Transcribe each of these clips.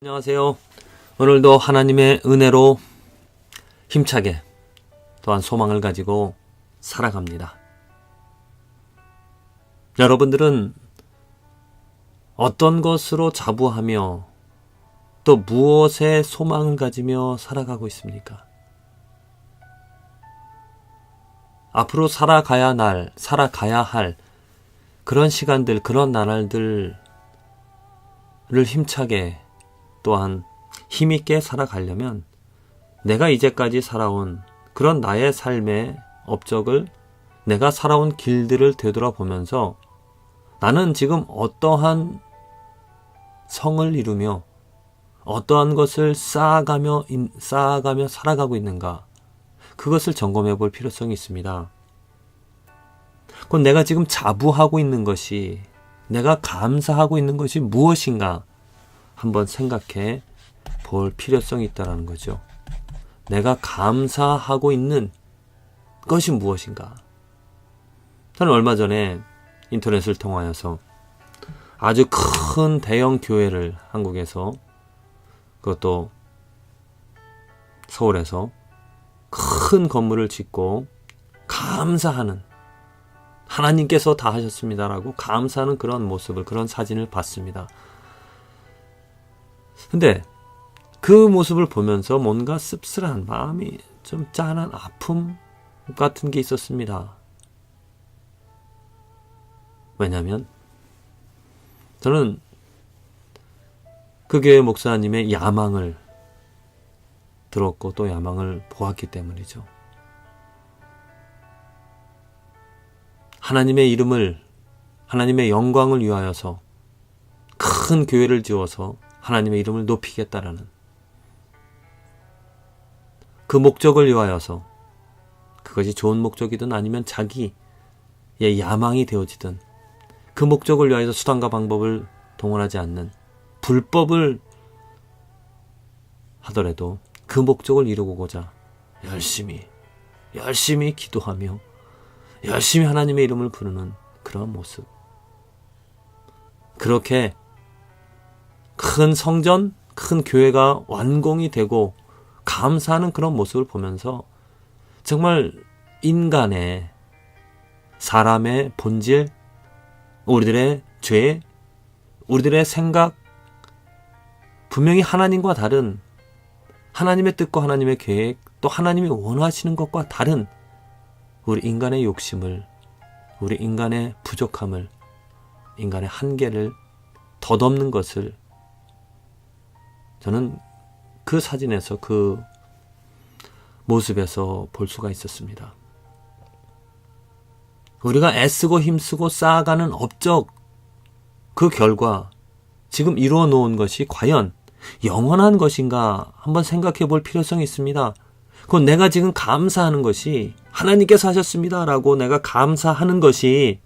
안녕하세요. 오늘도 하나님의 은혜로 힘차게 또한 소망을 가지고 살아갑니다. 여러분들은 어떤 것으로 자부하며 또 무엇에 소망을 가지며 살아가고 있습니까? 앞으로 살아가야 할 그런 시간들, 그런 나날들을 힘차게 또한 힘있게 살아가려면 내가 이제까지 살아온 그런 나의 삶의 업적을, 내가 살아온 길들을 되돌아보면서 나는 지금 어떠한 성을 이루며 어떠한 것을 쌓아가며 살아가고 있는가, 그것을 점검해 볼 필요성이 있습니다. 그럼 내가 지금 자부하고 있는 것이, 내가 감사하고 있는 것이 무엇인가 한번 생각해 볼 필요성이 있다는 거죠. 내가 감사하고 있는 것이 무엇인가. 저는 얼마 전에 인터넷을 통하여서 아주 큰 대형 교회를, 한국에서, 그것도 서울에서 큰 건물을 짓고 감사하는, 하나님께서 다 하셨습니다라고 감사하는 그런 모습을, 그런 사진을 봤습니다. 근데 그 모습을 보면서 뭔가 씁쓸한 마음이, 좀 짠한 아픔 같은 게 있었습니다. 왜냐하면 저는 그 교회 목사님의 야망을 들었고 또 야망을 보았기 때문이죠. 하나님의 이름을, 하나님의 영광을 위하여서 큰 교회를 지어서 하나님의 이름을 높이겠다라는 그 목적을 위하여서, 그것이 좋은 목적이든 아니면 자기의 야망이 되어지든, 그 목적을 위하여서 수단과 방법을 동원하지 않는, 불법을 하더라도 그 목적을 이루고자 열심히 기도하며 열심히 하나님의 이름을 부르는 그런 모습, 그렇게 큰 성전, 큰 교회가 완공이 되고 감사하는 그런 모습을 보면서 정말 인간의, 사람의 본질, 우리들의 죄, 우리들의 생각, 분명히 하나님과 다른, 하나님의 뜻과 하나님의 계획, 또 하나님이 원하시는 것과 다른 우리 인간의 욕심을, 우리 인간의 부족함을, 인간의 한계를 덧없는 것을 저는 그 사진에서, 그 모습에서 볼 수가 있었습니다. 우리가 애쓰고 힘쓰고 쌓아가는 업적, 그 결과 지금 이루어 놓은 것이 과연 영원한 것인가 한번 생각해 볼 필요성이 있습니다. 그건 내가 지금 감사하는 것이, 하나님께서 하셨습니다 라고 내가 감사하는 것이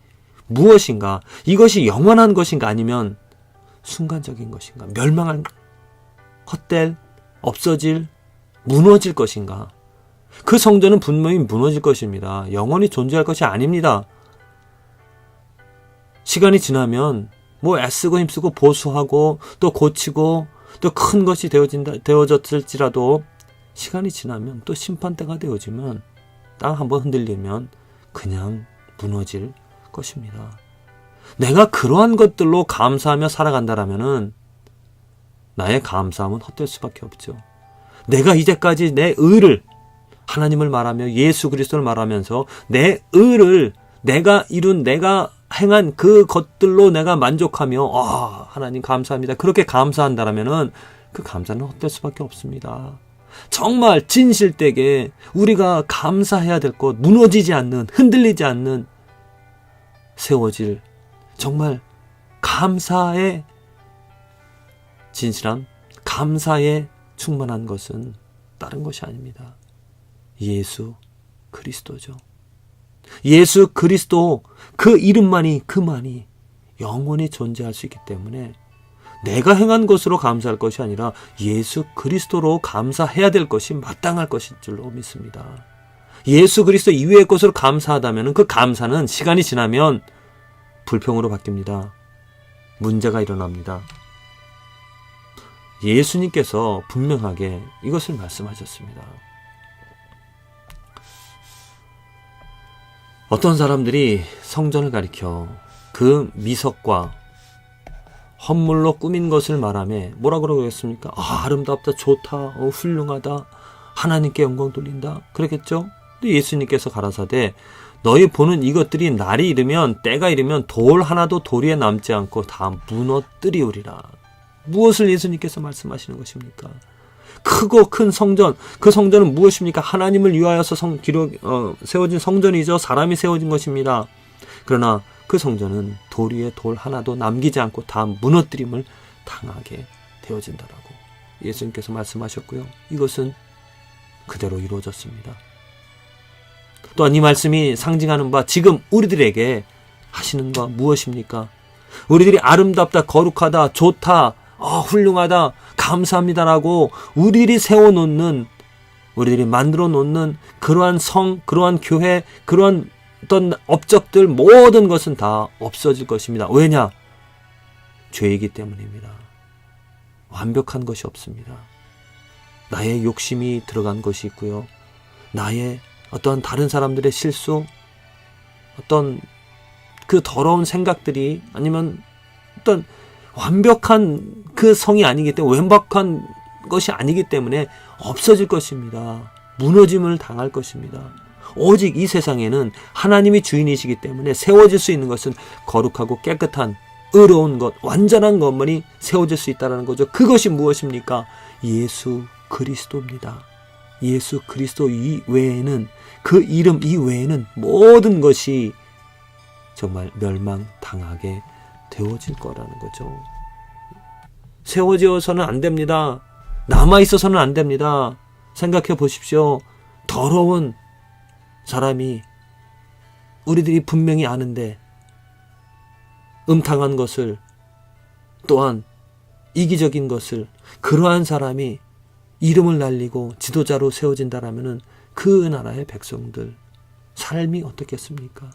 무엇인가, 이것이 영원한 것인가 아니면 순간적인 것인가, 멸망할, 헛될, 없어질, 무너질 것인가. 그 성전은 분명히 무너질 것입니다. 영원히 존재할 것이 아닙니다. 시간이 지나면 애쓰고 힘쓰고 보수하고 또 고치고 또 큰 것이 되어졌을지라도 시간이 지나면, 또 심판대가 되어지면, 땅 한번 흔들리면 그냥 무너질 것입니다. 내가 그러한 것들로 감사하며 살아간다라면은 나의 감사함은 헛될 수밖에 없죠. 내가 이제까지 내 의를, 하나님을 말하며 예수 그리스도를 말하면서 내 의를, 내가 이룬, 내가 행한 그 것들로 내가 만족하며 하나님 감사합니다, 그렇게 감사한다라면은 그 감사는 헛될 수밖에 없습니다. 정말 진실되게 우리가 감사해야 될 것, 무너지지 않는, 흔들리지 않는, 세워질 정말 감사의 진실함, 감사에 충만한 것은 다른 것이 아닙니다. 예수 그리스도죠. 예수 그리스도, 그 이름만이, 그만이 영원히 존재할 수 있기 때문에 내가 행한 것으로 감사할 것이 아니라 예수 그리스도로 감사해야 될 것이 마땅할 것인 줄로 믿습니다. 예수 그리스도 이외의 것으로 감사하다면 그 감사는 시간이 지나면 불평으로 바뀝니다. 문제가 일어납니다. 예수님께서 분명하게 이것을 말씀하셨습니다. 어떤 사람들이 성전을 가리켜 그 미석과 헌물로 꾸민 것을 말하며 뭐라 그러겠습니까? 아름답다, 좋다, 훌륭하다, 하나님께 영광 돌린다 그랬겠죠? 근데 예수님께서 가라사대 너희 보는 이것들이 날이 이르면 때가 이르면 돌 하나도 도리에 남지 않고 다 무너뜨리우리라. 무엇을 예수님께서 말씀하시는 것입니까? 크고 큰 성전, 그 성전은 무엇입니까? 하나님을 위하여서 세워진 성전이죠. 사람이 세워진 것입니다. 그러나 그 성전은 돌 위에 돌 하나도 남기지 않고 다 무너뜨림을 당하게 되어진다라고 예수님께서 말씀하셨고요. 이것은 그대로 이루어졌습니다. 또한 이 말씀이 상징하는 바 지금 우리들에게 하시는 바 무엇입니까? 우리들이 아름답다, 거룩하다, 좋다, 훌륭하다, 감사합니다라고 우리들이 세워놓는, 우리들이 만들어 놓는 그러한 성, 그러한 교회, 그러한 어떤 업적들 모든 것은 다 없어질 것입니다. 왜냐? 죄이기 때문입니다. 완벽한 것이 없습니다. 나의 욕심이 들어간 것이 있고요. 나의 어떤 다른 사람들의 실수, 어떤 그 더러운 생각들이 아니면 어떤 완벽한 그 성이 아니기 때문에, 완벽한 것이 아니기 때문에 없어질 것입니다. 무너짐을 당할 것입니다. 오직 이 세상에는 하나님이 주인이시기 때문에 세워질 수 있는 것은 거룩하고 깨끗한 의로운 것, 완전한 것만이 세워질 수 있다는 거죠. 그것이 무엇입니까? 예수 그리스도입니다. 예수 그리스도 이외에는, 그 이름 이외에는 모든 것이 정말 멸망당하게 되어질 거라는 거죠. 세워져서는 안 됩니다. 남아있어서는 안 됩니다. 생각해 보십시오. 더러운 사람이 우리들이 분명히 아는데 음탕한 것을, 또한 이기적인 것을, 그러한 사람이 이름을 날리고 지도자로 세워진다라면은 그 나라의 백성들 삶이 어떻겠습니까?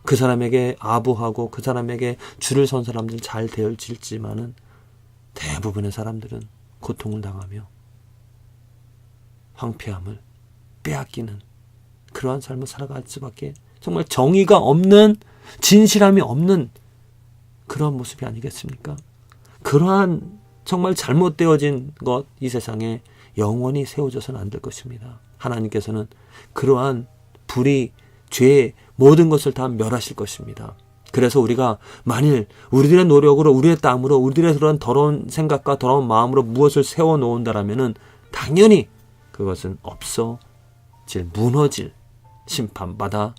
그 사람에게 아부하고 그 사람에게 줄을 선 사람들 잘 되어질지만은 대부분의 사람들은 고통을 당하며 황폐함을 빼앗기는 그러한 삶을 살아갈 수밖에, 정말 정의가 없는, 진실함이 없는 그러한 모습이 아니겠습니까? 그러한 정말 잘못되어진 것, 이 세상에 영원히 세워져서는 안 될 것입니다. 하나님께서는 그러한 불의, 죄, 모든 것을 다 멸하실 것입니다. 그래서 우리가 만일 우리들의 노력으로, 우리의 땀으로, 우리들의 그런 더러운 생각과 더러운 마음으로 무엇을 세워놓은다라면은 당연히 그것은 없어질, 무너질, 심판받아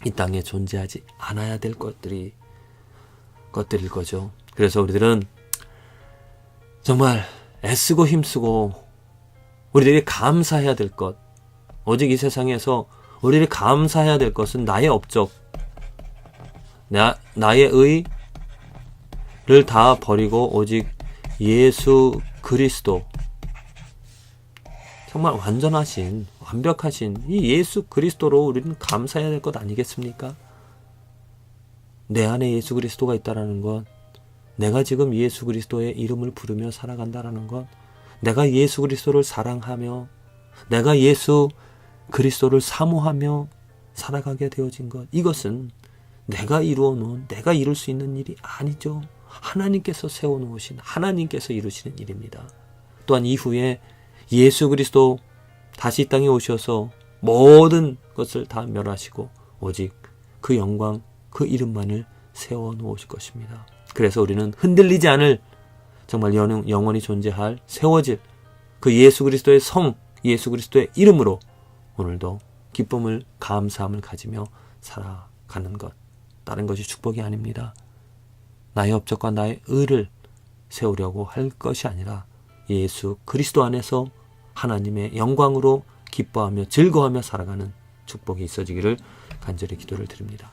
이 땅에 존재하지 않아야 될 것들일 거죠. 그래서 우리들은 정말 애쓰고 힘쓰고 우리들이 감사해야 될 것, 오직 이 세상에서 우리들이 감사해야 될 것은 나의 업적, 나의 의를 다 버리고 오직 예수 그리스도, 정말 완전하신, 완벽하신 이 예수 그리스도로 우리는 감사해야 될 것 아니겠습니까? 내 안에 예수 그리스도가 있다는 것, 내가 지금 예수 그리스도의 이름을 부르며 살아간다는 것, 내가 예수 그리스도를 사랑하며 내가 예수 그리스도를 사모하며 살아가게 되어진 것, 이것은 내가 이루어놓은, 내가 이룰 수 있는 일이 아니죠. 하나님께서 세워놓으신, 하나님께서 이루시는 일입니다. 또한 이후에 예수 그리스도 다시 이 땅에 오셔서 모든 것을 다 멸하시고 오직 그 영광, 그 이름만을 세워놓으실 것입니다. 그래서 우리는 흔들리지 않을, 정말 영원히 존재할, 세워질 그 예수 그리스도의 성, 예수 그리스도의 이름으로 오늘도 기쁨을, 감사함을 가지며 살아가는 것, 다른 것이 축복이 아닙니다. 나의 업적과 나의 의를 세우려고 할 것이 아니라 예수 그리스도 안에서 하나님의 영광으로 기뻐하며 즐거워하며 살아가는 축복이 있어지기를 간절히 기도를 드립니다.